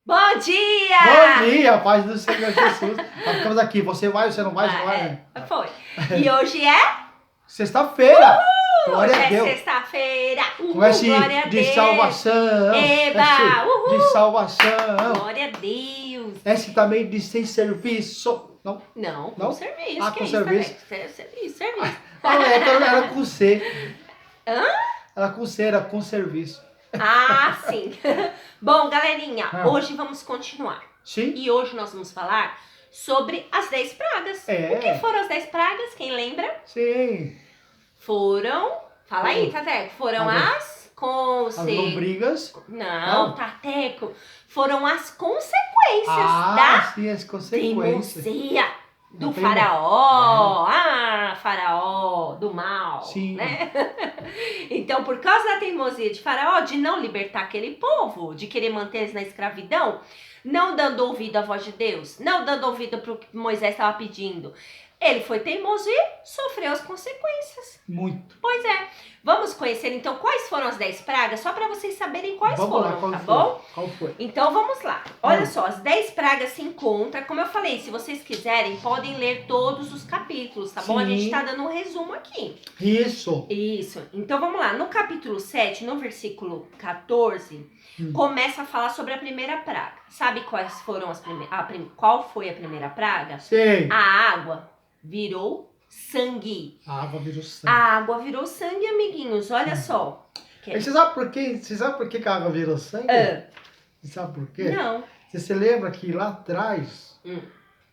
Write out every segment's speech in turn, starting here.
Bom dia! Bom dia, paz do Senhor Jesus. Nós ficamos aqui, você vai, você não vai, você vai, né? Foi. E hoje é? Sexta-feira. Glória Hoje a é Deus. sexta-feira. Comece Glória a de Deus. salvação. Eba! Esse de salvação. Glória a Deus. Esse também de sem serviço. Não? Não, com Não? serviço. Ah, que com é serviço. Isso, também? Serviço. Ah, é que era com C. Hã? Era com C, era com serviço. Ah, sim. Bom, galerinha, Ah. hoje vamos continuar. Sim? E hoje nós vamos falar sobre as 10 pragas. É. O que foram as 10 pragas? Quem lembra? Sim. Foram... Fala aí, Tateco. Foram as... As lombrigas. Não, Tateco. Foram as consequências da Sim, as consequências. teimosia do Da teimo- faraó. Faraó do mal. Sim. Né? Então, por causa da teimosia de faraó, de não libertar aquele povo, de querer manter eles na escravidão, não dando ouvido à voz de Deus, não dando ouvido para o que Moisés estava pedindo, ele foi teimoso e sofreu as consequências. Muito. Pois é. Vamos conhecer então quais foram as 10 pragas, só para vocês saberem quais Vamos foram, lá, qual tá foi? bom? Qual foi? Então vamos lá. Olha só, as 10 pragas se encontram. Como eu falei, se vocês quiserem, podem ler todos os capítulos, tá bom? A Sim. gente tá dando um resumo aqui. Isso. Isso. Então vamos lá. No capítulo 7, no versículo 14, começa a falar sobre a primeira praga. Sabe quais foram as qual foi a primeira praga? Sei. A água virou sangue. A água virou A sangue. água virou sangue, amiguinhos. Olha só. Você sabe por quê? Você sabe por que que a água virou sangue? Você sabe por quê? Não. Você se lembra que lá atrás, Hum.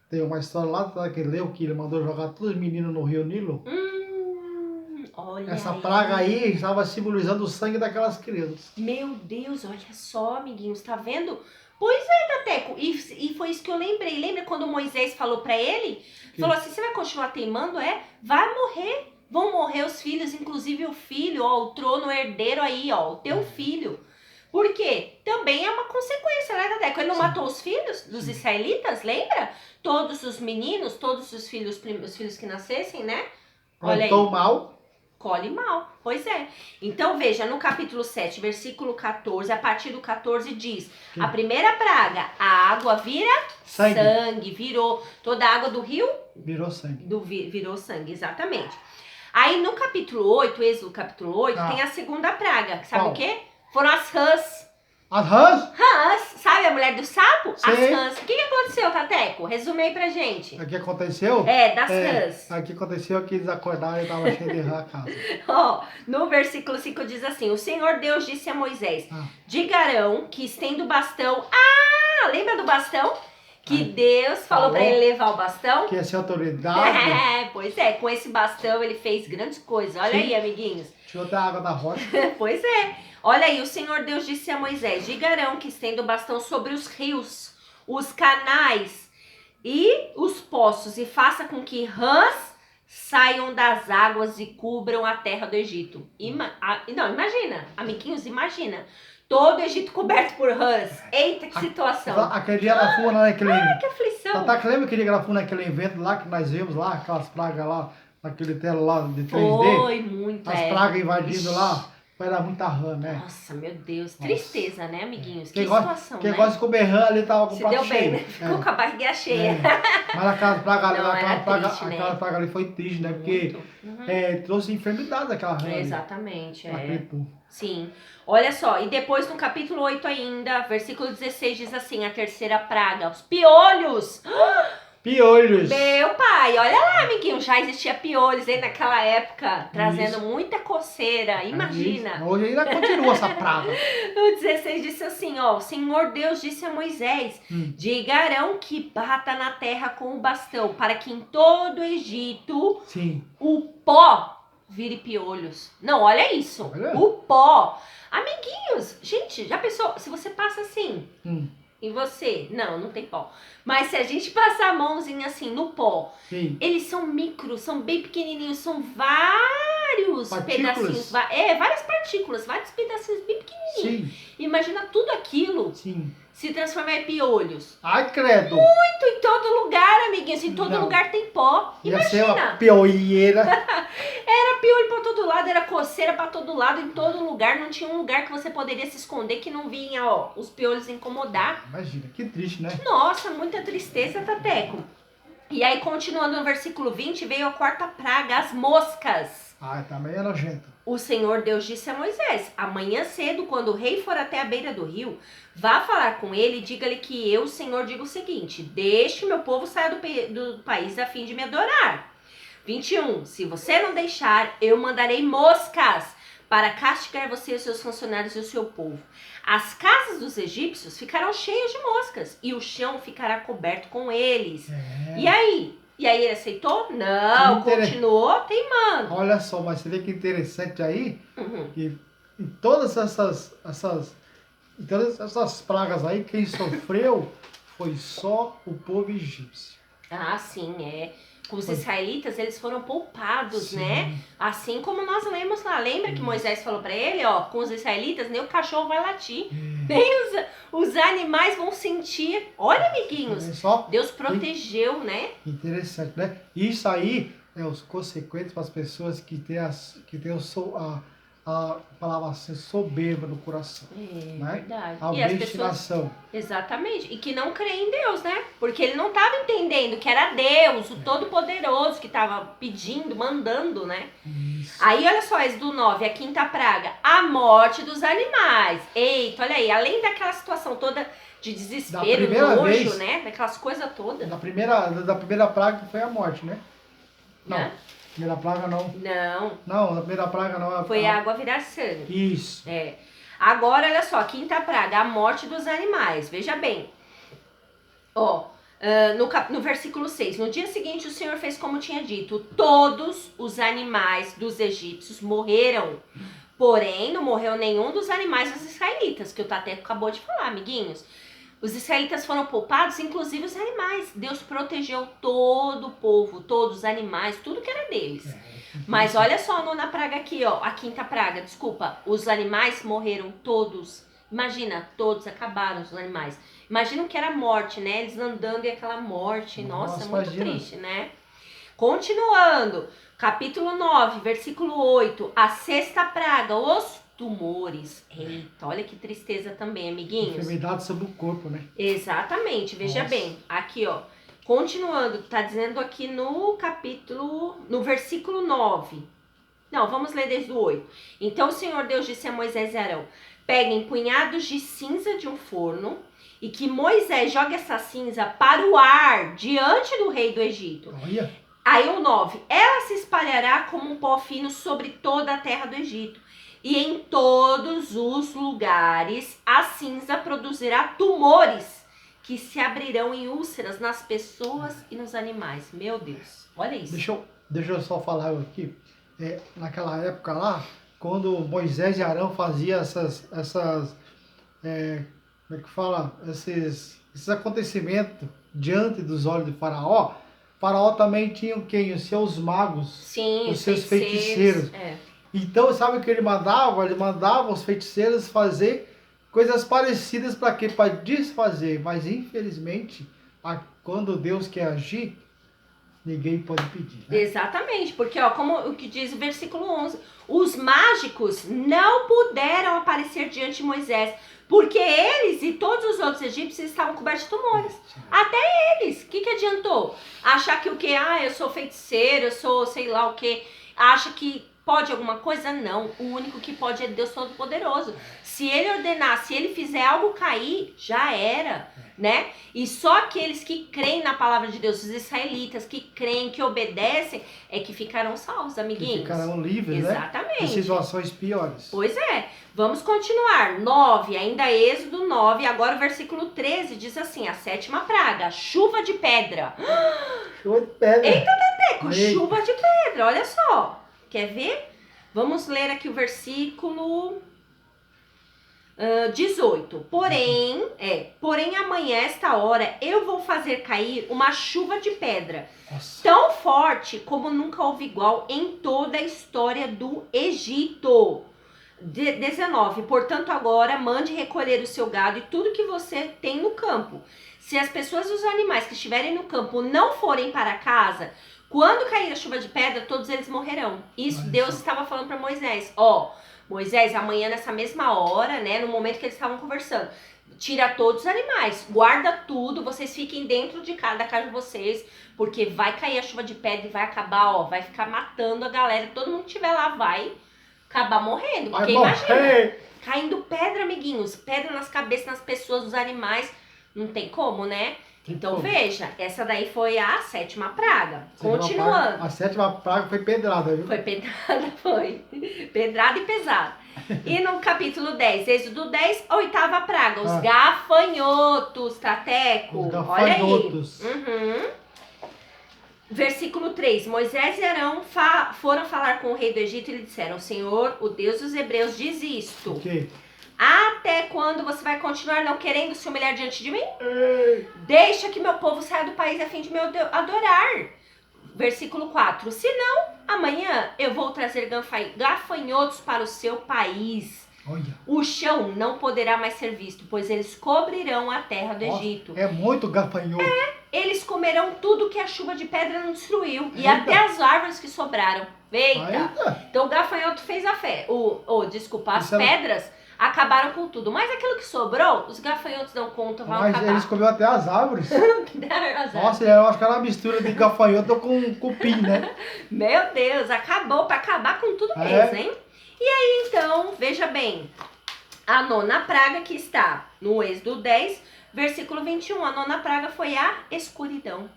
tem uma história lá atrás que leu que ele mandou jogar todos os meninos no rio Nilo? Olha Essa praga aí estava simbolizando o sangue daquelas crianças. Meu Deus, olha só, amiguinhos, tá vendo? Pois é, Tateco, e foi isso que eu lembrei. Lembra quando Moisés falou pra ele? Falou assim, você vai continuar teimando? Vai morrer. Vão morrer os filhos, inclusive o filho, ó, o trono herdeiro aí, ó, o teu filho. Por quê? Também é uma consequência, né, Tateco? Ele não matou os filhos dos israelitas, lembra? Todos os meninos, todos os filhos que nascessem, né? Olha aí. Plantou mal. Colhe mal, pois é. Então veja, no capítulo 7, versículo 14, a partir do 14 diz, a primeira praga, a água vira sangue, virou, toda a água do rio Virou sangue. virou sangue, exatamente. Aí no capítulo 8, Êxodo capítulo 8, tem a segunda praga, que sabe Qual? o quê? Foram as rãs. As rãs? Rãs, sabe a mulher do sapo? As Sei. rãs. O que aconteceu, Tateco? Resume aí pra gente. O que aconteceu? Das rãs. O que aconteceu que eles acordaram e estava cheio de rã a casa. Ó, no versículo 5 diz assim, o Senhor Deus disse a Moisés, diga a Arão que estenda o bastão. Lembra do bastão? Que Deus falou para ele levar o bastão? Que essa autoridade. Pois é, com esse bastão ele fez grandes coisas. Olha aí, amiguinhos. Tirou da água da rocha. Pois é. Olha aí, o Senhor Deus disse a Moisés, diga a Arão que estenda o bastão sobre os rios, os canais e os poços e faça com que rãs saiam das águas e cubram a terra do Egito. Imagina, amiguinhos, imagina. Todo o Egito coberto por rãs. Eita, que situação. Aquele dia ela foi lá naquele... Que aflição. Tá, lembra aquele dia que ela foi naquele evento lá que nós vimos lá, aquelas pragas lá, naquele tela lá de 3D? Foi muito, As pragas invadindo lá. Vai dar muita rã, né? Nossa, meu Deus. Tristeza, né, amiguinhos? Quem Que gosta, situação, quem né? gosta de comer rã ali tava com o Se prato deu bem, cheio. né? Ficou com a barriga cheia. Mas aquela praga ali, Não, era triste, né? aquela praga ali foi triste, né? Porque trouxe enfermidade aquela rã ali. Exatamente, Aquele povo. Sim. Olha só, e depois no capítulo 8 ainda, versículo 16 diz assim, a terceira praga, os piolhos. Piolhos. Meu pai, olha lá, amiguinho, já existia piolhos aí naquela época, trazendo muita coceira, imagina. Hoje ainda continua essa praga. O 16 disse assim, ó, o Senhor Deus disse a Moisés, diga a Arão que bata na terra com o bastão, para que em todo o Egito o pó vire piolhos. Não, olha isso, o pó. Amiguinhos, gente, já pensou, se você passa assim... E você? Não tem pó. Mas se a gente passar a mãozinha assim no pó, eles são micros, são bem pequenininhos, são vários vários Partículas? pedacinhos, várias partículas, vários pedacinhos bem pequenininhos. Sim, Imagina tudo aquilo sim. se transformar em piolhos. Ai, credo. Muito em todo lugar, amiguinhos. Em todo Não. lugar tem pó. Ia ser uma Imagina. pioieira. Era piolho pra todo lado, era coceira pra todo lado, em todo lugar. Não tinha um lugar que você poderia se esconder que não vinha, ó, os piolhos incomodar. Imagina, que triste, né? Nossa, muita tristeza, Tateco. E aí, continuando no versículo 20, veio a quarta praga, as moscas. Ai, também é nojento. O Senhor Deus disse a Moisés: amanhã cedo, quando o rei for até a beira do rio, vá falar com ele e diga-lhe que eu, o Senhor, digo o seguinte: deixe o meu povo sair do país a fim de me adorar. 21. Se você não deixar, eu mandarei moscas para castigar você e os seus funcionários e o seu povo. As casas dos egípcios ficarão cheias de moscas e o chão ficará coberto com eles. É. E aí? E aí ele aceitou? Não, continuou teimando. Olha só, mas você vê que interessante aí, Uhum. que em todas essas pragas aí, quem sofreu foi só o povo egípcio. Ah, sim, é. Com os Foi. israelitas, eles foram poupados, Sim. né? Assim como nós lemos lá. Lembra que Moisés falou pra ele, ó, com os israelitas, nem o cachorro vai latir. É. Nem os animais vão sentir. Olha, amiguinhos, Olha só, Deus protegeu, né? interessante, né? Isso aí é os consequentes para as pessoas que têm a palavra assim, soberba no coração, É né? verdade. A E as pessoas, obstinação. exatamente, e que não creem em Deus, né? Porque ele não estava entendendo que era Deus, o Todo-Poderoso, que estava pedindo, mandando, né? Isso. Aí, olha só, do 9, a quinta praga, a morte dos animais. Eita, olha aí, além daquela situação toda de desespero, primeira nojo, vez- né? Daquelas coisas todas. Da primeira praga foi a morte, né? Não, Né? primeira praga não. Não, Não, a primeira praga não. foi a água virar sangue. Isso. É. Agora, olha só, a quinta praga, a morte dos animais. Veja bem. Ó, no versículo 6. No dia seguinte, o Senhor fez como tinha dito. Todos os animais dos egípcios morreram. Porém, não morreu nenhum dos animais dos israelitas, que o Tateco acabou de falar, amiguinhos. Os israelitas foram poupados, inclusive os animais. Deus protegeu todo o povo, todos os animais, tudo que era deles. Mas olha só a nona praga aqui, ó. A quinta praga, desculpa. Os animais morreram todos. Imagina, todos acabaram os animais. Imagina que era morte, né? Eles andando e aquela morte. Nossa, muito imagina. triste, né? Continuando. Capítulo 9, versículo 8. A sexta praga, os tumores. Eita, olha que tristeza também, amiguinhos. Enfermidade sobre o corpo, né? Exatamente, veja Nossa. bem, aqui ó, continuando, tá dizendo aqui no versículo 9. Não, vamos ler desde o 8. Então o Senhor Deus disse a Moisés e Arão: peguem punhados de cinza de um forno e que Moisés jogue essa cinza para o ar diante do rei do Egito. Olha, Aí o 9, ela se espalhará como um pó fino sobre toda a terra do Egito. E em todos os lugares a cinza produzirá tumores que se abrirão em úlceras nas pessoas e nos animais. Meu Deus, olha isso. deixa eu só falar aqui. Naquela época lá, quando Moisés e Arão faziam como é que fala? Esses acontecimentos diante dos olhos de Faraó, Faraó também tinha quem? Os seus magos, Sim, os seus feiticeiros. É. Então, sabe o que ele mandava? Ele mandava os feiticeiros fazer coisas parecidas para quê? Para desfazer. Mas, infelizmente, quando Deus quer agir, ninguém pode pedir, né? Exatamente, porque ó, como o que diz o versículo 11, os mágicos não puderam aparecer diante de Moisés, porque eles e todos os outros egípcios estavam cobertos de tumores. Até eles, o que adiantou? Achar que o quê? Ah, eu sou feiticeiro, eu sou sei lá o quê. Acha que pode alguma coisa? Não. O único que pode é Deus Todo-Poderoso. Se ele ordenar, se ele fizer algo cair, já era, né? E só aqueles que creem na palavra de Deus, os israelitas, que creem, que obedecem, é que ficarão salvos, Que amiguinhos. ficarão livres, né? Exatamente. De situações piores. Pois é. Vamos continuar. 9, ainda Êxodo 9, agora o versículo 13 diz assim, a sétima praga, chuva de pedra. Show de pedra. Eita, Tateco, Eita. chuva de pedra, olha só. Quer ver? Vamos ler aqui o versículo 18. Porém amanhã, esta hora, eu vou fazer cair uma chuva de pedra, Nossa. tão forte como nunca houve igual em toda a história do Egito. 19. Portanto, agora mande recolher o seu gado e tudo que você tem no campo. Se as pessoas e os animais que estiverem no campo não forem para casa, quando cair a chuva de pedra, todos eles morrerão. Isso Deus estava falando para Moisés. Moisés, amanhã nessa mesma hora, né, no momento que eles estavam conversando, tira todos os animais, guarda tudo, vocês fiquem dentro da casa de vocês, porque vai cair a chuva de pedra e vai acabar, vai ficar matando a galera. Todo mundo que estiver lá vai acabar morrendo. Porque imagina, caindo pedra, amiguinhos, pedra nas cabeças, nas pessoas, dos animais, não tem como, né? Então veja, essa daí foi a 7ª praga. Continuando. A 7ª praga foi pedrada, viu? Foi pedrada, foi. Pedrada e pesada. E no capítulo 10, Êxodo 10, a 8ª praga, os gafanhotos, Tateco. Os gafanhotos. Olha aí. Versículo 3, Moisés e Arão foram falar com o rei do Egito e lhe disseram, o Senhor, o Deus dos Hebreus, diz isto. Okay. Até quando você vai continuar não querendo se humilhar diante de mim? Deixa que meu povo saia do país a fim de me adorar. Versículo 4. Senão, amanhã eu vou trazer gafanhotos para o seu país. Olha. O chão não poderá mais ser visto, pois eles cobrirão a terra do Egito. É muito gafanhoto. Eles comerão tudo que a chuva de pedra não destruiu. E até as árvores que sobraram. Eita. Então o gafanhoto fez a fé. As pedras acabaram com tudo. Mas aquilo que sobrou, os gafanhotos não contam, vão acabar. Mas eles comeram até as árvores. Nossa, eu acho que era uma mistura de gafanhoto com cupim, né? Meu Deus, acabou para acabar com tudo mesmo, hein? E aí, então, veja bem. A 9ª praga que está no Êxodo 10, versículo 21. A 9ª praga foi a escuridão.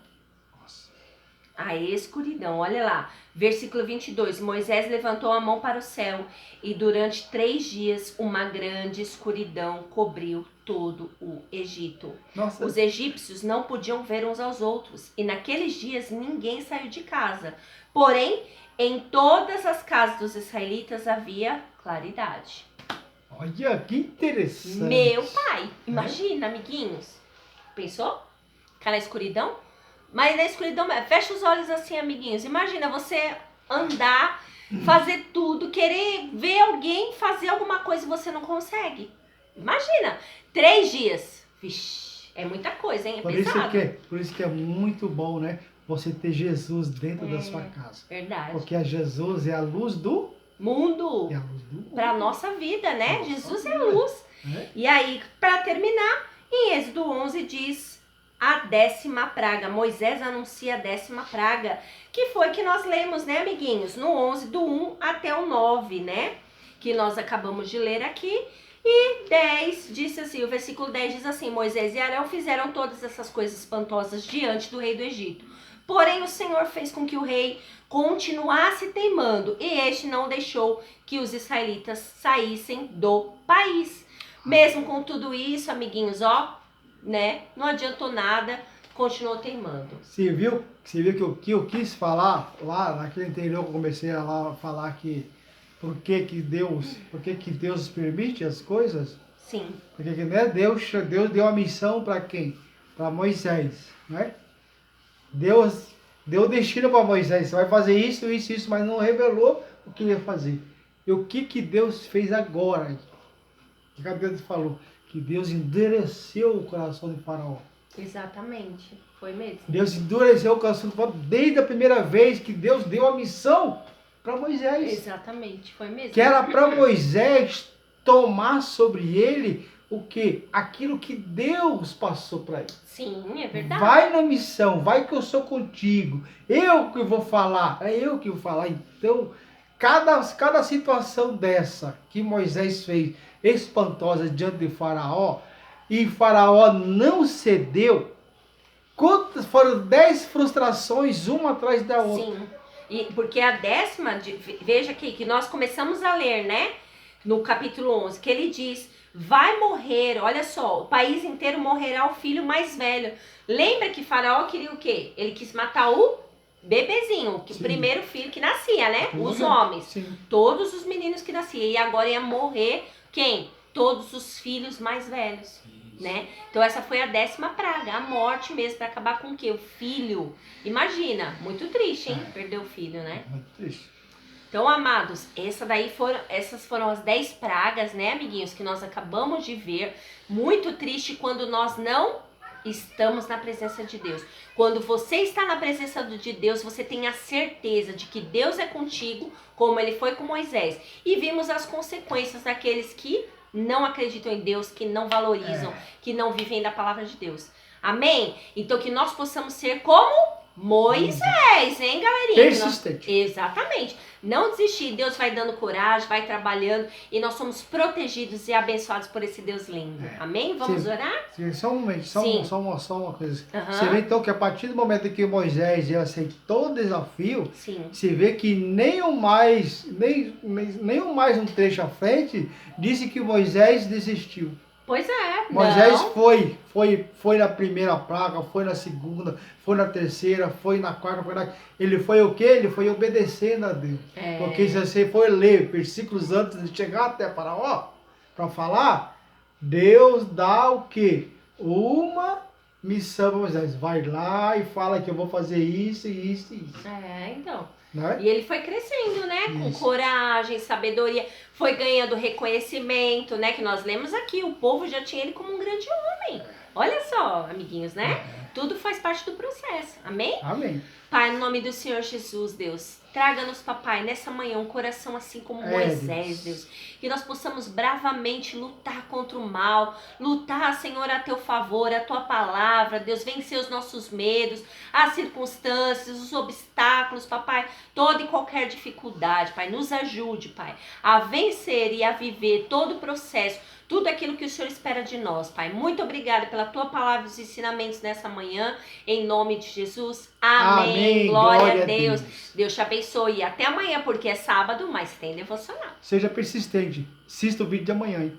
A escuridão, olha lá. Versículo 22, Moisés levantou a mão para o céu e durante 3 dias uma grande escuridão cobriu todo o Egito. Nossa. Os egípcios não podiam ver uns aos outros e naqueles dias ninguém saiu de casa. Porém, em todas as casas dos israelitas havia claridade. Olha, que interessante. Meu pai, imagina, amiguinhos. Pensou? Ficar na escuridão? Mas na escuridão, fecha os olhos assim, amiguinhos. Imagina você andar, fazer tudo, querer ver alguém fazer alguma coisa e você não consegue. Imagina, 3 dias. Vixe, é muita coisa, hein? É pesado. Por isso que é muito bom, né? Você ter Jesus dentro da sua casa. Verdade. Porque Jesus é a luz do mundo. É a luz do mundo. Pra nossa vida, né? Nossa Jesus vida. é a luz. E aí, para terminar, em Êxodo 11 diz a 10ª praga. Moisés anuncia a 10ª praga, que foi que nós lemos, né, amiguinhos? No 11, do 1 até o 9, né? Que nós acabamos de ler aqui. E 10 disse assim, o versículo 10 diz assim, Moisés e Arão fizeram todas essas coisas espantosas diante do rei do Egito. Porém, o Senhor fez com que o rei continuasse teimando, e este não deixou que os israelitas saíssem do país. Mesmo com tudo isso, amiguinhos, né? Não adiantou nada, continuou teimando. Você viu que eu quis falar lá naquele interior que eu comecei a lá falar que por que Deus permite as coisas? Sim. Porque né, Deus deu a missão para quem? Para Moisés, né? Deus deu destino para Moisés, você vai fazer isso, mas não revelou o que ia fazer. E o que Deus fez agora? O que Deus falou? Que Deus endureceu o coração de Faraó. Exatamente, foi mesmo. Deus endureceu o coração de Faraó desde a primeira vez que Deus deu a missão para Moisés. Exatamente, foi mesmo. Que era para Moisés tomar sobre ele o quê? Aquilo que Deus passou para ele. Sim, é verdade. Vai na missão, vai que eu sou contigo. Eu que vou falar, é eu que vou falar. Então, cada situação dessa que Moisés fez, espantosa diante de Faraó, e Faraó não cedeu, quantas foram 10 frustrações, uma atrás da outra. Sim, e porque a 10ª, veja aqui, que nós começamos a ler, né? No capítulo 11, que ele diz, vai morrer, olha só, o país inteiro morrerá o filho mais velho. Lembra que Faraó queria o quê? Ele quis matar o bebezinho, o primeiro filho que nascia, né? Os homens. Sim. Todos os meninos que nasciam. E agora ia morrer quem? todos os filhos mais velhos, né? Então essa foi a 10ª praga, a morte mesmo, para acabar com o quê? O filho. Imagina, muito triste, hein? Perder o filho, né? Muito triste. Então, amados, essas foram as 10 pragas, né, amiguinhos, que nós acabamos de ver. Muito triste quando nós não estamos na presença de Deus. Quando você está na presença de Deus, você tem a certeza de que Deus é contigo, como ele foi com Moisés. E vimos as consequências daqueles que não acreditam em Deus, que não valorizam, que não vivem da palavra de Deus. Amém? Então que nós possamos ser como Moisés, hein, galerinha? Persistente. Exatamente. Não desistir. Deus vai dando coragem, vai trabalhando e nós somos protegidos e abençoados por esse Deus lindo. Amém? Vamos orar? Só um momento, só uma coisa. Aham. Você vê então que a partir do momento que Moisés aceitou o desafio, Sim. você vê que nem o mais um trecho à frente disse que Moisés desistiu. Pois é. Moisés não. foi na primeira praga, foi na segunda, foi na terceira, foi na quarta, ele foi o quê? Ele foi obedecendo a Deus. É. Porque se você for ler versículos antes de chegar até Faraó, para falar, Deus dá o quê? Uma missão para Moisés. Vai lá e fala que eu vou fazer isso e isso e isso. Então. Né? E ele foi crescendo, né? Com Isso. coragem, sabedoria. Foi ganhando reconhecimento, né? Que nós lemos aqui. O povo já tinha ele como um grande homem. Olha só, amiguinhos, né? Tudo faz parte do processo. Amém? Amém. Pai, no nome do Senhor Jesus, Deus, traga-nos, papai, nessa manhã um coração assim como Moisés, Deus. Que nós possamos bravamente lutar contra o mal, lutar, Senhor, a teu favor, a tua palavra, Deus, vencer os nossos medos, as circunstâncias, os obstáculos, papai, toda e qualquer dificuldade, Pai, nos ajude, Pai, a vencer e a viver todo o processo, tudo aquilo que o Senhor espera de nós, Pai. Muito obrigada pela tua palavra e os ensinamentos nessa manhã, em nome de Jesus. Amém. Glória a Deus. Deus te abençoe. Até amanhã, porque é sábado, mas tem devocional. Seja persistente. Assista o vídeo de amanhã, hein?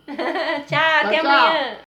Tchau, até Tchau. amanhã.